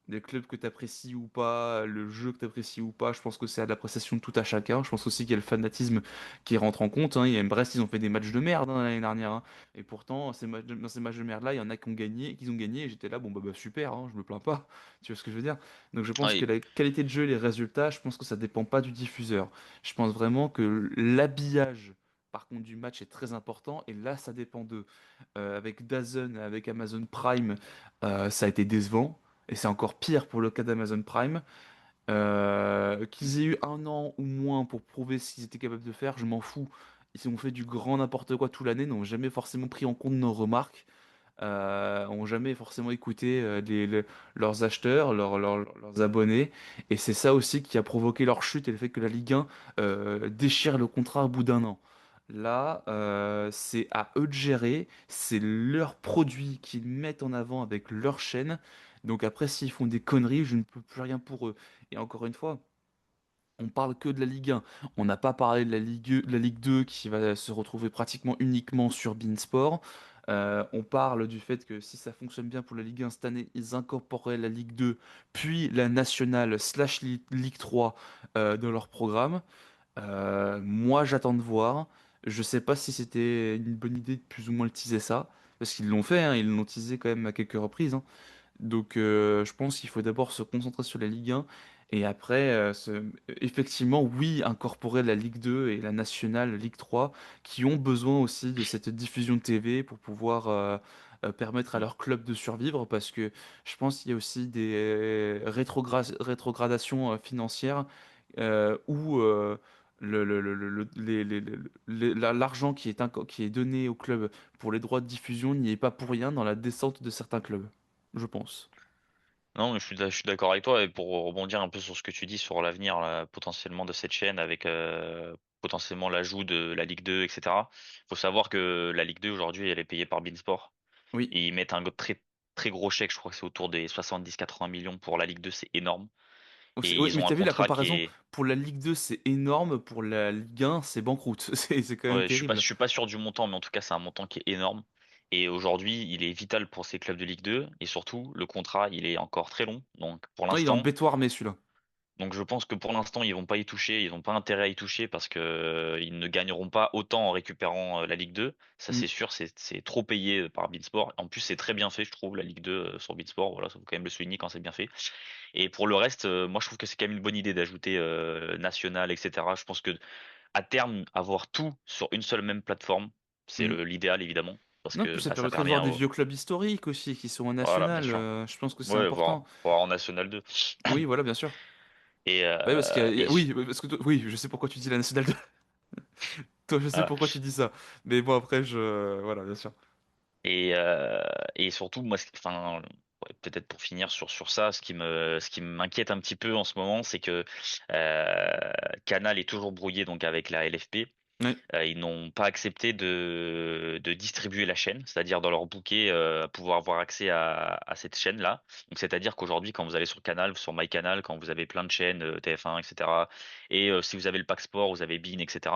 S1: des clubs que tu apprécies ou pas, le jeu que tu apprécies ou pas, je pense que c'est à l'appréciation de tout à chacun. Je pense aussi qu'il y a le fanatisme qui rentre en compte, hein. Il y a Brest, ils ont fait des matchs de merde hein, l'année dernière, hein. Et pourtant, dans ces matchs de merde-là, il y en a qui ont gagné, et j'étais là, bon bah super, hein, je me plains pas. Tu vois ce que je veux dire? Donc je pense que
S2: Oui.
S1: la qualité de jeu et les résultats, je pense que ça dépend pas du diffuseur. Je pense vraiment que l'habillage, par contre, du match est très important, et là, ça dépend d'eux. Avec DAZN, avec Amazon Prime, ça a été décevant. Et c'est encore pire pour le cas d'Amazon Prime. Qu'ils aient eu un an ou moins pour prouver ce qu'ils étaient capables de faire, je m'en fous. Ils ont fait du grand n'importe quoi toute l'année, n'ont jamais forcément pris en compte nos remarques, ont jamais forcément écouté leurs acheteurs, leurs abonnés. Et c'est ça aussi qui a provoqué leur chute et le fait que la Ligue 1 déchire le contrat au bout d'un an. Là, c'est à eux de gérer, c'est leur produit qu'ils mettent en avant avec leur chaîne. Donc après, s'ils font des conneries, je ne peux plus rien pour eux. Et encore une fois, on parle que de la Ligue 1. On n'a pas parlé de la Ligue 2 qui va se retrouver pratiquement uniquement sur beIN Sport. On parle du fait que si ça fonctionne bien pour la Ligue 1 cette année, ils incorporeraient la Ligue 2, puis la Nationale slash Ligue 3 dans leur programme. Moi, j'attends de voir. Je sais pas si c'était une bonne idée de plus ou moins le teaser ça, parce qu'ils l'ont fait, hein, ils l'ont teasé quand même à quelques reprises, hein. Donc, je pense qu'il faut d'abord se concentrer sur la Ligue 1 et après, effectivement, oui, incorporer la Ligue 2 et la Nationale Ligue 3 qui ont besoin aussi de cette diffusion de TV pour pouvoir permettre à leur club de survivre parce que je pense qu'il y a aussi des rétrogradations financières où l'argent qui est donné au club pour les droits de diffusion n'y est pas pour rien dans la descente de certains clubs, je pense.
S2: Non, mais je suis d'accord avec toi. Et pour rebondir un peu sur ce que tu dis sur l'avenir là, potentiellement de cette chaîne avec potentiellement l'ajout de la Ligue 2, etc. Faut savoir que la Ligue 2 aujourd'hui, elle est payée par beIN Sport.
S1: Oui.
S2: Et ils mettent un très très gros chèque. Je crois que c'est autour des 70-80 millions pour la Ligue 2. C'est énorme. Et
S1: Oui,
S2: ils
S1: mais
S2: ont un
S1: t'as vu la
S2: contrat qui
S1: comparaison?
S2: est.
S1: Pour la Ligue 2, c'est énorme. Pour la Ligue 1, c'est banqueroute. C'est quand même
S2: Ouais, je
S1: terrible.
S2: suis pas sûr du montant, mais en tout cas, c'est un montant qui est énorme. Et aujourd'hui, il est vital pour ces clubs de Ligue 2. Et surtout, le contrat, il est encore très long. Donc, pour
S1: Non, il est en
S2: l'instant,
S1: béton armé, celui-là.
S2: je pense que pour l'instant, ils vont pas y toucher. Ils n'ont pas intérêt à y toucher parce que ils ne gagneront pas autant en récupérant la Ligue 2. Ça,
S1: Mm.
S2: c'est sûr. C'est trop payé par beIN Sport. En plus, c'est très bien fait, je trouve, la Ligue 2 sur beIN Sport. Voilà, ça faut quand même le souligner quand c'est bien fait. Et pour le reste, moi, je trouve que c'est quand même une bonne idée d'ajouter National, etc. Je pense que à terme, avoir tout sur une seule même plateforme, c'est
S1: Mm.
S2: l'idéal évidemment, parce
S1: Non,
S2: que
S1: puis ça
S2: bah, ça
S1: permettrait de
S2: permet
S1: voir des vieux clubs historiques aussi qui sont en
S2: voilà, bien
S1: national.
S2: sûr.
S1: Je pense que c'est
S2: Ouais,
S1: important.
S2: voir en National 2.
S1: Oui, voilà, bien sûr.
S2: Et,
S1: Ouais, parce que,
S2: et
S1: oui, parce que oui, je sais pourquoi tu dis la nationale 2. Toi, je sais
S2: voilà.
S1: pourquoi tu dis ça. Mais bon, après, voilà, bien sûr.
S2: Et, euh, et surtout, moi, enfin, ouais, peut-être pour finir sur ça, ce qui m'inquiète un petit peu en ce moment, c'est que Canal est toujours brouillé donc avec la LFP.
S1: Oui.
S2: Ils n'ont pas accepté de distribuer la chaîne, c'est-à-dire dans leur bouquet, pouvoir avoir accès à cette chaîne-là. Donc, c'est-à-dire qu'aujourd'hui, quand vous allez sur Canal, sur MyCanal, quand vous avez plein de chaînes, TF1, etc., et si vous avez le pack sport, vous avez beIN, etc.,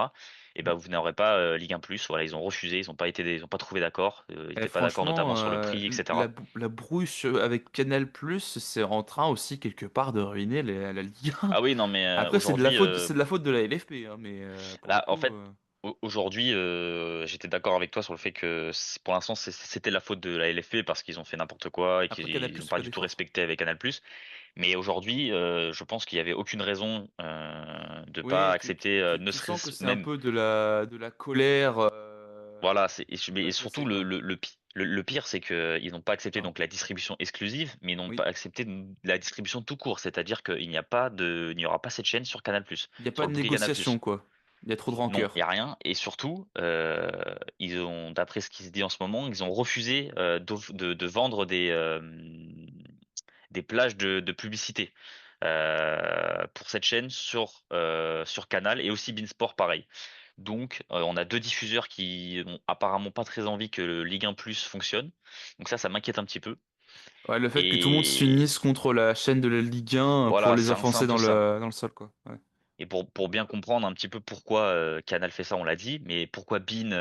S2: et ben vous n'aurez pas Ligue 1+. Voilà, ils ont refusé, ils ont pas trouvé d'accord, ils
S1: Eh,
S2: n'étaient pas d'accord notamment
S1: franchement,
S2: sur le prix, etc.
S1: la brouille avec Canal+, c'est en train aussi quelque part de ruiner la Ligue 1.
S2: Ah oui, non, mais
S1: Après,
S2: aujourd'hui,
S1: c'est de la faute de la LFP, hein, mais pour le
S2: bah, en
S1: coup,
S2: fait, aujourd'hui, j'étais d'accord avec toi sur le fait que pour l'instant, c'était la faute de la LFP parce qu'ils ont fait n'importe quoi et
S1: après Canal+,
S2: qu'ils n'ont
S1: fait
S2: pas
S1: pas
S2: du tout
S1: d'efforts.
S2: respecté avec Canal+. Mais aujourd'hui, je pense qu'il y avait aucune raison de pas
S1: Oui,
S2: accepter, ne
S1: tu sens que
S2: serait-ce
S1: c'est un
S2: même,
S1: peu de la colère
S2: voilà. Mais
S1: placée,
S2: surtout
S1: quoi.
S2: le pire, c'est que ils n'ont pas accepté
S1: Ah,
S2: donc la distribution exclusive, mais ils n'ont pas
S1: oui,
S2: accepté la distribution tout court. C'est-à-dire il n'y aura pas cette chaîne sur Canal+,
S1: il n'y a pas
S2: sur
S1: de
S2: le bouquet Canal+.
S1: négociation, quoi. Il y a trop de
S2: Non, il y
S1: rancœur.
S2: a rien. Et surtout, ils ont, d'après ce qui se dit en ce moment, ils ont refusé de vendre des plages de publicité pour cette chaîne sur Canal et aussi beIN Sport pareil. Donc, on a deux diffuseurs qui ont apparemment pas très envie que le Ligue 1 Plus fonctionne. Donc ça m'inquiète un petit peu.
S1: Ouais, le fait que tout le monde
S2: Et
S1: s'unisse contre la chaîne de la Ligue 1 pour
S2: voilà,
S1: les
S2: c'est un
S1: enfoncer
S2: peu ça.
S1: dans le sol, quoi. Ouais.
S2: Et pour bien comprendre un petit peu pourquoi Canal fait ça, on l'a dit, mais pourquoi beIN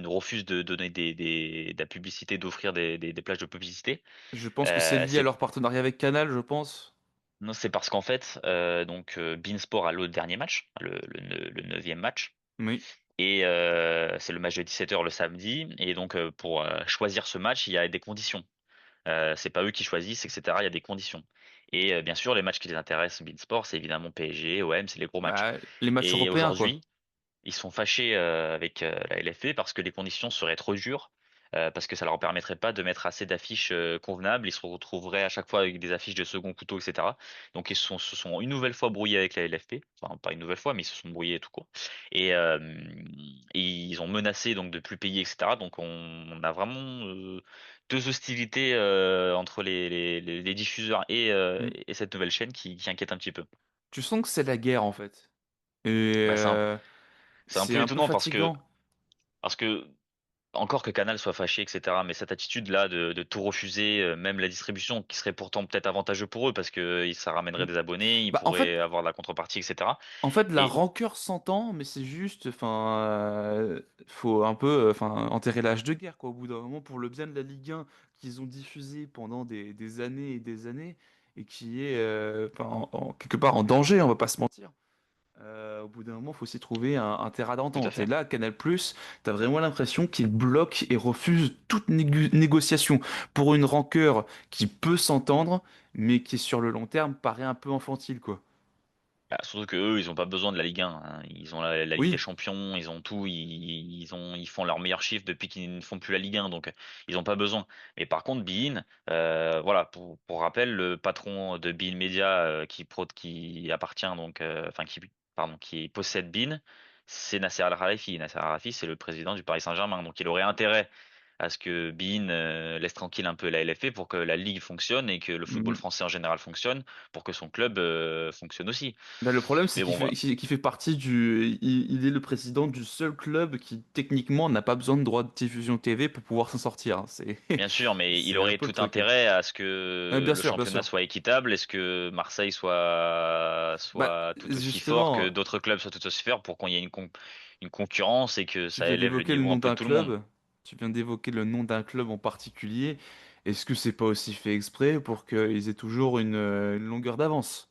S2: refuse de donner de la publicité, d'offrir des plages de publicité,
S1: Je pense que c'est lié à
S2: c'est
S1: leur partenariat avec Canal, je pense.
S2: non, c'est parce qu'en fait, beIN Sport a le dernier match, le neuvième match,
S1: Oui.
S2: et c'est le match de 17h le samedi, et donc pour choisir ce match, il y a des conditions. C'est pas eux qui choisissent, etc. Il y a des conditions. Et bien sûr, les matchs qui les intéressent, beIN Sport, c'est évidemment PSG, OM, c'est les gros matchs.
S1: Bah, les matchs
S2: Et
S1: européens, quoi.
S2: aujourd'hui, ils sont fâchés avec la LFP parce que les conditions seraient trop dures. parce que ça leur permettrait pas de mettre assez d'affiches convenables. Ils se retrouveraient à chaque fois avec des affiches de second couteau, etc. Donc se sont une nouvelle fois brouillés avec la LFP. Enfin, pas une nouvelle fois, mais ils se sont brouillés tout court. Et, euh, et ils ont menacé donc de plus payer, etc. Donc on a vraiment deux hostilités entre les diffuseurs
S1: Mm.
S2: et cette nouvelle chaîne qui inquiète un petit peu.
S1: Tu sens que c'est la guerre en fait. Et
S2: Bah, c'est un
S1: c'est
S2: peu
S1: un peu
S2: étonnant
S1: fatigant.
S2: parce que encore que Canal soit fâché, etc. Mais cette attitude-là de tout refuser, même la distribution, qui serait pourtant peut-être avantageux pour eux parce que ça ramènerait
S1: Mm.
S2: des abonnés, ils
S1: Bah,
S2: pourraient avoir de la contrepartie, etc.
S1: en fait, la
S2: Et
S1: rancœur s'entend, mais c'est juste, enfin, faut un peu, enfin, enterrer l'âge de guerre, quoi. Au bout d'un moment, pour le bien de la Ligue 1 qu'ils ont diffusé pendant des années et des années, et qui est, enfin, quelque part en danger, on va pas se mentir. Au bout d'un moment, faut aussi trouver un terrain
S2: tout à
S1: d'entente. Et
S2: fait.
S1: là, Canal+, t'as vraiment l'impression qu'il bloque et refuse toute négociation pour une rancœur qui peut s'entendre, mais qui sur le long terme paraît un peu infantile, quoi.
S2: Bah, surtout que eux, ils ont pas besoin de la Ligue 1, hein. Ils ont la Ligue des
S1: Oui.
S2: Champions, ils ont tout, ils font leur meilleur chiffre depuis qu'ils ne font plus la Ligue 1, donc ils ont pas besoin. Mais par contre, beIN, voilà, pour rappel, le patron de beIN Media qui appartient donc, enfin qui pardon, qui possède beIN, c'est Nasser Al-Khelaifi. Nasser Al-Khelaifi, c'est le président du Paris Saint-Germain, donc il aurait intérêt à ce que beIN laisse tranquille un peu la LFP pour que la Ligue fonctionne et que le football français en général fonctionne, pour que son club fonctionne aussi.
S1: Bah, le problème, c'est
S2: Mais bon, voilà.
S1: qu'il fait partie du. Il est le président du seul club qui, techniquement, n'a pas besoin de droit de diffusion TV pour pouvoir s'en sortir, hein.
S2: Bien sûr, mais il
S1: C'est un
S2: aurait
S1: peu le
S2: tout
S1: truc.
S2: intérêt à ce que
S1: Bien
S2: le
S1: sûr, bien
S2: championnat
S1: sûr.
S2: soit équitable, est-ce que Marseille
S1: Bah,
S2: soit tout aussi fort, que
S1: justement,
S2: d'autres clubs soient tout aussi forts pour qu'il y ait une concurrence et que
S1: tu
S2: ça
S1: viens
S2: élève le
S1: d'évoquer le
S2: niveau
S1: nom
S2: un peu de
S1: d'un
S2: tout le monde.
S1: club. Tu viens d'évoquer le nom d'un club en particulier. Est-ce que c'est pas aussi fait exprès pour qu'ils aient toujours une longueur d'avance?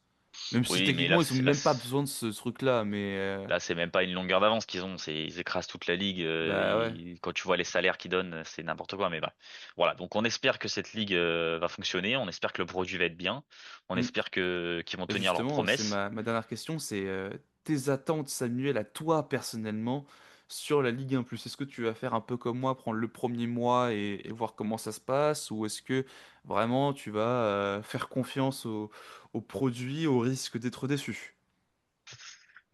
S1: Même si
S2: Oui, mais
S1: techniquement, ils ont même pas besoin de ce truc-là, mais
S2: là, c'est même pas une longueur d'avance qu'ils ont, ils écrasent toute la ligue.
S1: bah ouais.
S2: Quand tu vois les salaires qu'ils donnent, c'est n'importe quoi. Mais bah, voilà. Donc on espère que cette ligue va fonctionner, on espère que le produit va être bien, on
S1: Mm.
S2: espère que qu'ils vont tenir leurs
S1: Justement, c'est
S2: promesses.
S1: ma dernière question, c'est tes attentes, Samuel, à toi personnellement, sur la Ligue 1+. Est-ce que tu vas faire un peu comme moi, prendre le premier mois et voir comment ça se passe, ou est-ce que vraiment tu vas faire confiance au produit au risque d'être déçu?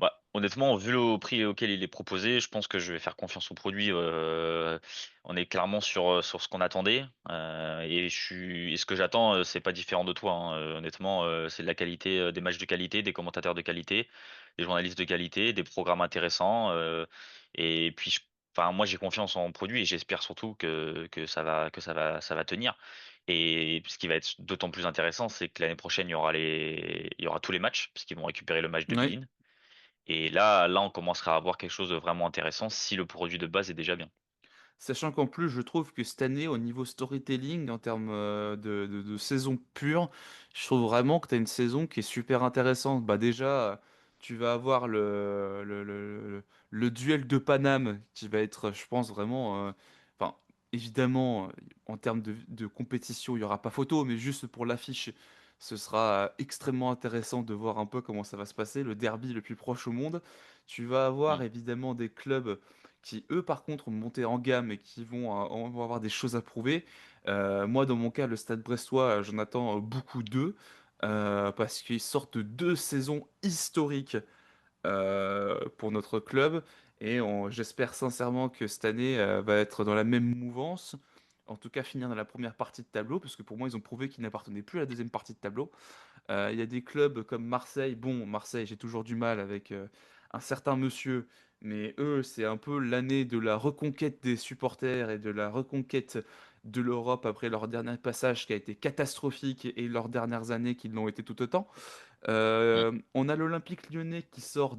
S2: Bah, honnêtement, vu le prix auquel il est proposé, je pense que je vais faire confiance au produit. On est clairement sur ce qu'on attendait. Et ce que j'attends, c'est pas différent de toi, hein. Honnêtement, c'est de la qualité, des matchs de qualité, des commentateurs de qualité, des journalistes de qualité, des programmes intéressants. Et puis, enfin, moi, j'ai confiance en produit et j'espère surtout que ça va tenir. Et ce qui va être d'autant plus intéressant, c'est que l'année prochaine, il y aura tous les matchs, puisqu'ils vont récupérer le match de
S1: Oui.
S2: beIN. Et là, on commencera à avoir quelque chose de vraiment intéressant si le produit de base est déjà bien.
S1: Sachant qu'en plus, je trouve que cette année, au niveau storytelling, en termes de saison pure, je trouve vraiment que tu as une saison qui est super intéressante. Bah déjà, tu vas avoir le duel de Paname qui va être, je pense, vraiment... Enfin, évidemment, en termes de compétition, il n'y aura pas photo, mais juste pour l'affiche, ce sera extrêmement intéressant de voir un peu comment ça va se passer. Le derby le plus proche au monde. Tu vas avoir
S2: Mm.
S1: évidemment des clubs qui eux par contre ont monté en gamme et qui vont avoir des choses à prouver. Moi dans mon cas, le Stade Brestois, j'en attends beaucoup d'eux parce qu'ils sortent de deux saisons historiques pour notre club et j'espère sincèrement que cette année va être dans la même mouvance. En tout cas, finir dans la première partie de tableau, parce que pour moi, ils ont prouvé qu'ils n'appartenaient plus à la deuxième partie de tableau. Il y a des clubs comme Marseille. Bon, Marseille, j'ai toujours du mal avec un certain monsieur, mais eux, c'est un peu l'année de la reconquête des supporters et de la reconquête de l'Europe après leur dernier passage qui a été catastrophique et leurs dernières années qui l'ont été tout autant.
S2: Mm.
S1: On a l'Olympique Lyonnais qui sort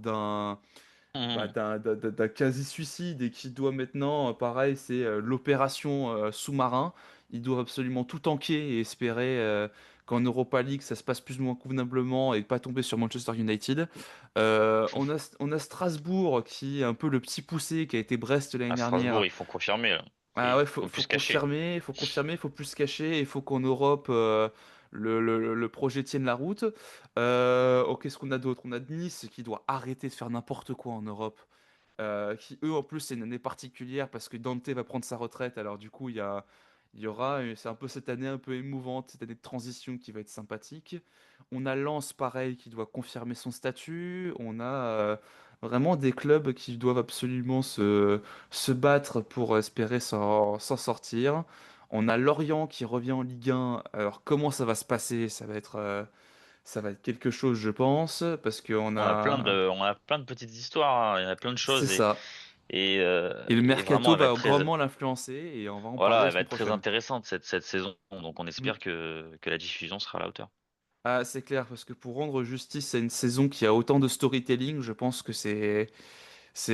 S2: Mm.
S1: d'un quasi-suicide et qui doit maintenant, pareil, c'est l'opération sous-marin. Ils doivent absolument tout tanker et espérer qu'en Europa League, ça se passe plus ou moins convenablement et pas tomber sur Manchester United. On a Strasbourg qui est un peu le petit poussé qui a été Brest l'année
S2: À
S1: dernière.
S2: Strasbourg, il faut confirmer, là.
S1: Ah
S2: Il
S1: ouais,
S2: faut
S1: faut
S2: plus se cacher.
S1: confirmer, faut plus se cacher, il faut qu'en Europe le projet tienne la route. Oh, qu'est-ce qu'on a d'autre? On a Nice qui doit arrêter de faire n'importe quoi en Europe. qui eux en plus c'est une année particulière parce que Dante va prendre sa retraite. Alors du coup il y aura, c'est un peu cette année un peu émouvante, cette année de transition qui va être sympathique. On a Lens pareil qui doit confirmer son statut. On a vraiment des clubs qui doivent absolument se battre pour espérer s'en sortir. On a Lorient qui revient en Ligue 1. Alors comment ça va se passer? Ça va être quelque chose, je pense, parce qu'on a...
S2: On a plein de petites histoires, hein. Il y a plein de
S1: C'est
S2: choses
S1: ça. Et le
S2: et vraiment,
S1: mercato
S2: elle va être
S1: va
S2: très,
S1: grandement l'influencer et on va en parler
S2: voilà,
S1: la
S2: elle va
S1: semaine
S2: être très
S1: prochaine.
S2: intéressante cette saison. Donc, on
S1: Mm.
S2: espère que la diffusion sera à la hauteur.
S1: Ah, c'est clair, parce que pour rendre justice à une saison qui a autant de storytelling, je pense que c'est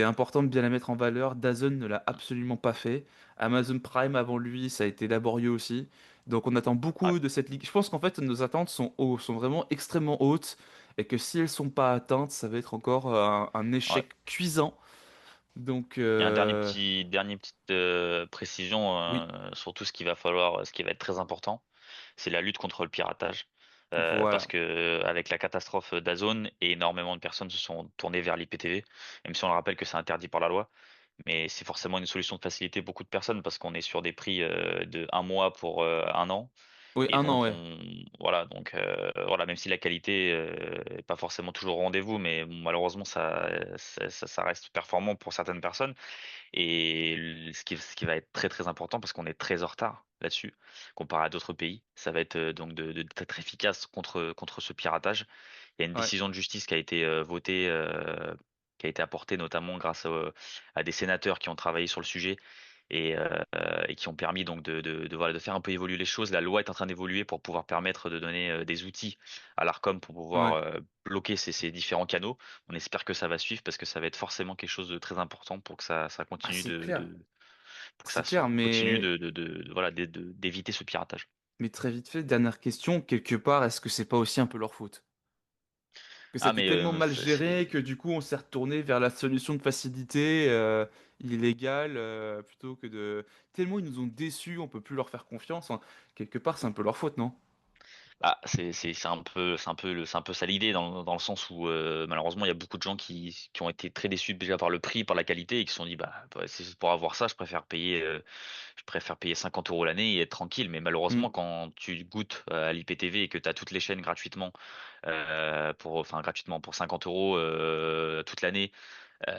S1: important de bien la mettre en valeur. DAZN ne l'a absolument pas fait. Amazon Prime avant lui, ça a été laborieux aussi. Donc on attend
S2: Ouais,
S1: beaucoup de cette ligue. Je pense qu'en fait nos attentes sont vraiment extrêmement hautes et que si elles sont pas atteintes, ça va être encore un
S2: ouais.
S1: échec cuisant. Donc
S2: Et un dernier petite précision
S1: oui,
S2: sur tout ce qu'il va falloir, ce qui va être très important, c'est la lutte contre le piratage. Parce
S1: voilà.
S2: que avec la catastrophe d'Azone, énormément de personnes se sont tournées vers l'IPTV, même si on le rappelle que c'est interdit par la loi. Mais c'est forcément une solution de faciliter beaucoup de personnes parce qu'on est sur des prix de un mois pour un an.
S1: Oui,
S2: Et
S1: un an,
S2: donc
S1: ouais.
S2: voilà, même si la qualité est pas forcément toujours au rendez-vous, mais bon, malheureusement ça reste performant pour certaines personnes. Et ce qui va être très très important parce qu'on est très en retard là-dessus comparé à d'autres pays, ça va être donc d'être efficace contre ce piratage. Il y a une
S1: Ouais,
S2: décision de justice qui a été votée, qui a été apportée notamment grâce à des sénateurs qui ont travaillé sur le sujet et qui ont permis donc voilà, de faire un peu évoluer les choses. La loi est en train d'évoluer pour pouvoir permettre de donner des outils à l'Arcom pour pouvoir
S1: ouais.
S2: bloquer ces différents canaux. On espère que ça va suivre parce que ça va être forcément quelque chose de très important pour que ça
S1: Ah,
S2: continue
S1: c'est clair.
S2: pour que
S1: C'est clair,
S2: continue voilà, d'éviter ce piratage.
S1: mais très vite fait, dernière question, quelque part, est-ce que c'est pas aussi un peu leur faute? Que ça a
S2: Ah
S1: été
S2: mais
S1: tellement mal géré que du coup on s'est retourné vers la solution de facilité illégale plutôt que de... Tellement ils nous ont déçus, on peut plus leur faire confiance, hein. Quelque part, c'est un peu leur faute, non?
S2: ah, c'est un peu ça l'idée dans le sens où malheureusement il y a beaucoup de gens qui ont été très déçus déjà par le prix, par la qualité et qui se sont dit bah si c'est pour avoir ça je préfère payer 50 euros l'année et être tranquille. Mais malheureusement
S1: Mm.
S2: quand tu goûtes à l'IPTV et que tu as toutes les chaînes gratuitement enfin gratuitement pour 50 euros toute l'année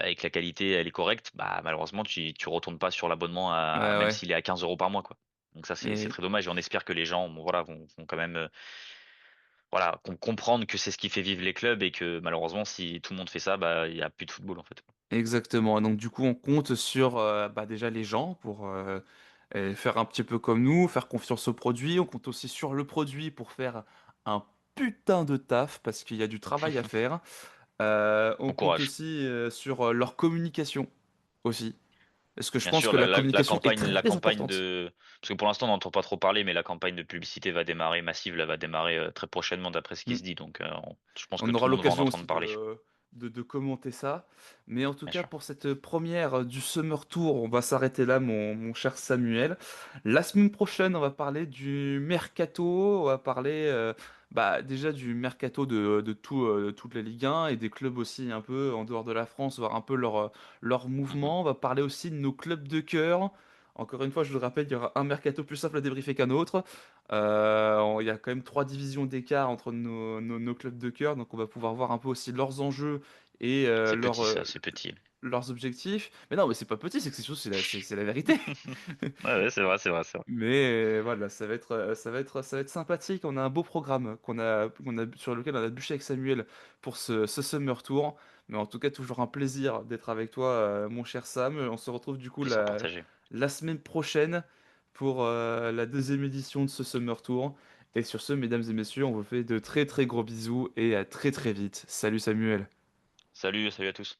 S2: et que la qualité elle est correcte, bah malheureusement tu retournes pas sur l'abonnement
S1: Ouais,
S2: même
S1: ouais.
S2: s'il est à 15 euros par mois quoi. Donc ça c'est
S1: Et
S2: très dommage et on espère que les gens bon, voilà vont quand même voilà, comprendre que c'est ce qui fait vivre les clubs et que malheureusement, si tout le monde fait ça, bah, il y a plus de football en fait.
S1: exactement. Donc du coup, on compte sur bah, déjà les gens pour faire un petit peu comme nous, faire confiance au produit. On compte aussi sur le produit pour faire un putain de taf parce qu'il y a du travail à faire. On
S2: Bon
S1: compte
S2: courage.
S1: aussi sur leur communication aussi. Parce que je
S2: Bien
S1: pense
S2: sûr,
S1: que la
S2: la
S1: communication est
S2: la
S1: très
S2: campagne
S1: importante.
S2: de, parce que pour l'instant, on n'entend pas trop parler, mais la campagne de publicité va démarrer massive, là, va démarrer très prochainement d'après ce qui
S1: Mm.
S2: se dit. Donc, je pense que
S1: On
S2: tout
S1: aura
S2: le monde va en
S1: l'occasion
S2: entendre
S1: aussi
S2: parler.
S1: de commenter ça. Mais en tout
S2: Bien
S1: cas,
S2: sûr.
S1: pour cette première du Summer Tour, on va s'arrêter là, mon cher Samuel. La semaine prochaine, on va parler du mercato. On va parler bah, déjà du mercato de toute la Ligue 1 et des clubs aussi un peu en dehors de la France, voir un peu leur
S2: Mhm.
S1: mouvement. On va parler aussi de nos clubs de cœur. Encore une fois, je vous le rappelle, il y aura un mercato plus simple à débriefer qu'un autre. Il y a quand même trois divisions d'écart entre nos clubs de cœur, donc on va pouvoir voir un peu aussi leurs enjeux et
S2: C'est petit ça, c'est petit.
S1: leurs objectifs. Mais non, mais c'est pas petit, c'est que c'est la vérité.
S2: Ouais, ouais, c'est vrai, c'est vrai, c'est vrai.
S1: Mais voilà, ça va être sympathique. On a un beau programme sur lequel on a bûché avec Samuel pour ce Summer Tour. Mais en tout cas, toujours un plaisir d'être avec toi, mon cher Sam. On se retrouve du coup
S2: Plaisir partagé.
S1: la semaine prochaine pour la deuxième édition de ce Summer Tour. Et sur ce, mesdames et messieurs, on vous fait de très très gros bisous et à très très vite. Salut Samuel.
S2: Salut, salut à tous.